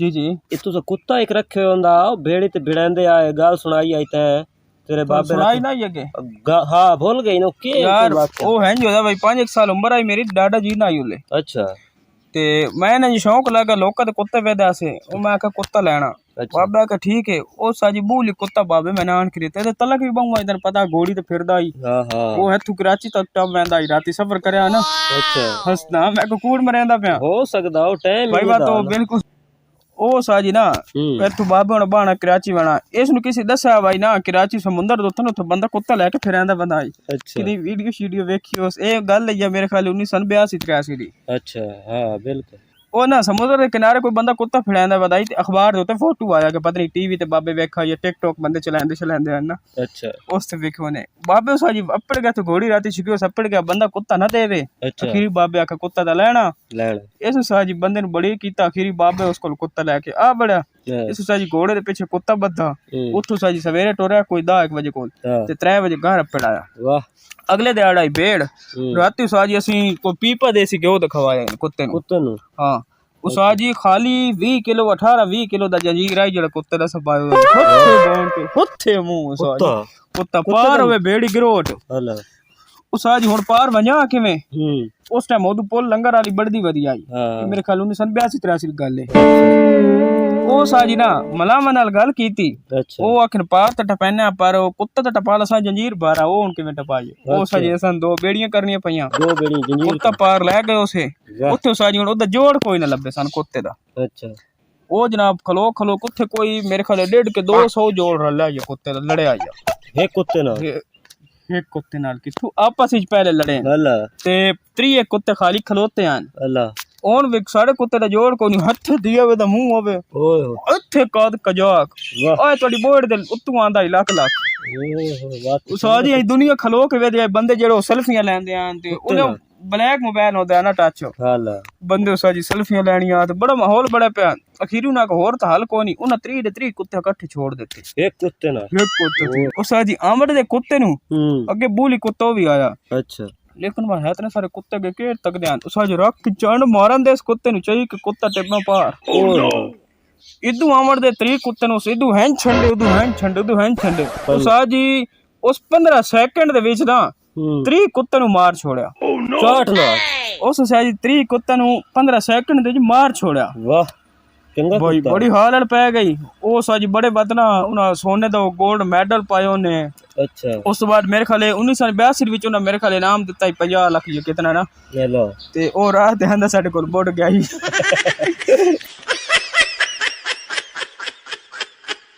जी जी ये तो कुत्ता एक रखे होंदा भेड़ी ते भिड़ांदे आए गाल सुनाई आई ते तेरे बाबे सुनाई ना ये के हाँ भूल गई नो के यार ओ है जो भाई 5 साल उम्र आई मेरी डाडा जी ना आई उले अच्छा ते मैंने जी शौक लगा लोका ते कुत्ते वेदा से ओ मैं आखा कुत्ता लेना बाबा का ठीक है ओ साजी बूली कुत्ता बाबे मैंने आन करी ते तलक भी बहु इधर पता घोड़ी ते फिरदा ही हां हां वो है तू कराची तक टब वेंदा ही राती सफर करया ना अच्छा हसना मैं को कूड़ मरेंदा पिया हो सकदा ओ टाइम भाई बात तो बिल्कुल ओ साजी ना तू बाबे ने बाना कराची वाला इसनु किसी दसा भाई ना कराची समुंदर दो तन तो बंदा कुत्ता लेके फिरंदा बंदा आई अच्छा किदी वीडियो वेखी उस ए गल है मेरे ख्याल 1982 83 दी अच्छा हां बिल्कुल ओ ना समुद्र के किनारे कोई बंदा कुत्ता फिरंदा बताई अखबार दे फोटो आया कि पता नहीं टीवी ते बाबे वेखा या टिकटॉक बंदे चलांदे है ना अच्छा उस ते वेखो ने बाबे साजी अपड़ गया तो घोड़ी राती छिपियो सपड़ गया बंदा कुत्ता ना देवे आखिरी बाबे आखा कुत्ता दा लेना इस साजी बंदे ने बड़ी कीता आखिरी बाबे उसको कुत्ता लेके आ बड़ा इस साजी घोड़े दे पीछे कुत्ता बद्धा उठो साजी सवेरे टोरया कोई 10 बजे कोल ते 3 बजे घर अपड़ाया वाह अगले दिहाड़ा ही भेड़ राती साजी असी कोई पीपा देसी घ्यो दा खवाया कुत्ते नु हां उस आजी खाली 20 किलो 18-20 किलो दा जंजीर आई जेड़ा कुत्ते दा सपायो हुत्थे मुंह साजी कुत्ता पार होवे भेड़ी गिरोट हला उस आज हुन पार वणा किवें उस टाइम ओदू पुल लंगर वाली बड़दी वदी आई मेरे ख्याल 1982 83 दी गल है ओ साजी ना मलामा नाल गल कीती ओ आखन पार त टपैना पर ओ कुत्ता त टपाला सा जंजीर बारा ओ हुन किवें टपाई ओ साजी असन दो बेड़ियां करनियां पईयां दो बेड़ी जंजीर कुत्ता पार ले गए उसे उथे साजी हुन ओदा जोड़ कोई ना लब्बे सन कुत्ते दा अच्छा ओ जनाब खलो खलो कुत्ते कोई मेरे ख्याल 1.5 के 200 जोड़ रला ये कुत्ते दा लड़या या एक कुत्ते नाल एक कुत्ते नाल किथु आपस विच पहले लड़े हला ते 3 कुत्ते खाली खलोते हैं हला ओन विक सारे कुत्ते दा जोड़ कोनी हथ दिया वे दा मुंह होवे ओए हथे काद कजाक ओए तोडी बोर्ड दे उत्तू आंदा ही लाख ओ साजी दुनिया खलो के वे बंदे जेड़ो सेल्फियां लेंदे आन ते उन्हें ब्लैक मोबाइल होता है ना टच हाल बंदे साजी सेल्फियां लेनियां ते बड़ा माहौल बड़ा पिया अखीरू ना को होर ता हल कोनी उन्हें 3 कुत्ते इकट्ठे छोड़ देते एक कुत्ते ओ साजी आमड़ दे कुत्ते नु अगे बूली कुत्ता भी आया अच्छा लेकिन वह है इतने सारे कुत्ते के केड़ तक ध्यान उसा जो रख चंड मारन दे इस कुत्ते नु चाहिए कि कुत्ता टिपना पार इदू आमड़ दे 3 कुत्ते नु इदू हैन छंडे उसा जी उस 15 सेकंड दे विच ना 3 कुत्ते नु मार छोड़या चाट ना उस साजी 3 कुत्ते नु 15 सेकंड दे विच मार छोड़या वाह चंगा भाई बड़ी हालत पै गई ओ साजी बड़े बदना उना सोने दा गोल्ड मेडल पायो ने अच्छा उस बाद मेरे ख्याल 1982 विच उना मेरे ख्याल इनाम दिता 50 लाख ये कितना ना ले लो ते ओ रात दे अंदर साडे कोल बोड गया ही